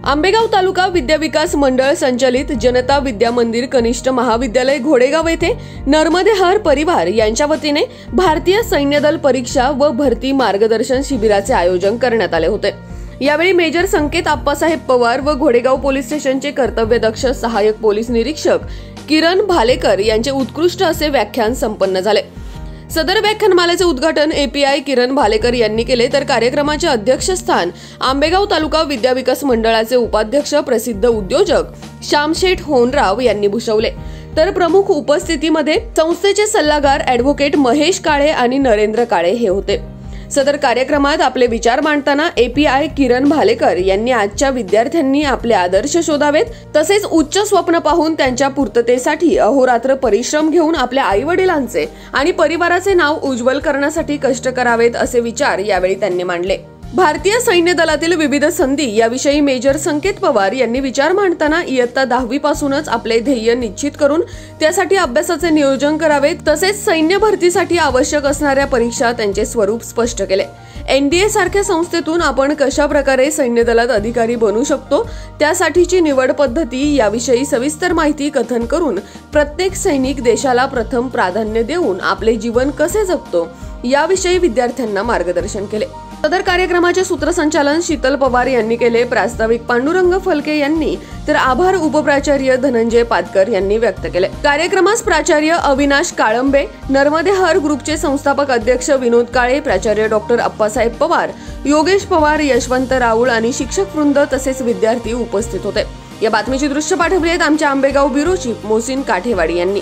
आंबेगाव तालुका विद्या विकास मंडळ संचालित जनता विद्या मंदिर कनिष्ठ महाविद्यालय घोडेगाव येथे नर्मदे हर परिवार यांच्या वतीने भारतीय सैन्य दल परीक्षा व भरती मार्गदर्शन शिबिराचे आयोजन करण्यात आले होते। यावेळी मेजर संकेत आप्पासाहेब पवार व घोडेगाव पोलीस स्टेशनचे कर्तव्यदक्ष सहाय्यक पोलीस निरीक्षक किरण भालेकर यांचे उत्कृष्ट असे व्याख्यान संपन्न झाले। सदर व्याख्यानमालेचे उद्घाटन एपीआय किरण भालेकर यांनी केले, तर कार्यक्रमाचे अध्यक्षस्थान आंबेगाव तालुका विद्या विकास मंडळाचे उपाध्यक्ष प्रसिद्ध उद्योजक श्यामशेठ होनराव यांनी भूषवले। तर प्रमुख उपस्थितीमध्ये संस्थेचे सल्लागार ॲडव्होकेट महेश काळे आणि नरेंद्र काळे हे होते। सदर कार्यक्रमात आपले विचार मांडताना एपीआय किरण भालेकर यांनी आजच्या विद्यार्थ्यांनी आपले आदर्श शोधावेत, तसेच उच्च स्वप्न पाहून त्यांच्या पूर्ततेसाठी अहोरात्र परिश्रम घेऊन आपल्या आई-वडिलांचे आणि परिवाराचे नाव उज्ज्वल करण्यासाठी कष्ट करावेत असे विचार यावेळी त्यांनी मांडले। भारतीय सैन्य दलातील विविध संधी याविषयी मेजर संकेत पवार यांनी विचार मांडताना इयत्ता 10वी पासूनच आपले ध्येय निश्चित करून त्यासाठी अभ्यासाचे नियोजन करावे, तसेच सैन्य भरतीसाठी आवश्यक असणाऱ्या परीक्षा त्यांचे स्वरूप स्पष्ट केले। एनडीए सारख्या संस्थेतून आपण कशा प्रकारे सैन्य दलात अधिकारी बनू शकतो त्यासाठीची निवड पद्धती याविषयी सविस्तर माहिती कथन करून प्रत्येक सैनिक देशाला प्रथम प्राधान्य देऊन आपले जीवन कसे जगतो याविषयी विद्यार्थ्यांना मार्गदर्शन केले। सदर कार्यक्रमाचे सूत्रसंचालन शीतल पवार यांनी केले। प्रास्ताविक पांडुरंग फलके यांनी तर आभार उपप्राचार्य धनंजय पादकर यांनी व्यक्त केले। कार्यक्रमास प्राचार्य अविनाश काळंबे, नर्मदे हर ग्रुपचे संस्थापक अध्यक्ष विनोद काळे, प्राचार्य डॉक्टर आप्पासाहेब पवार, योगेश पवार, यशवंत राऊळ आणि शिक्षक वृंद तसेच विद्यार्थी उपस्थित होते। या बातमीची दृश्य पाठवली आहेत आमच्या आंबेगाव ब्युरो चीफ मोहसिन काठेवाडी यांनी।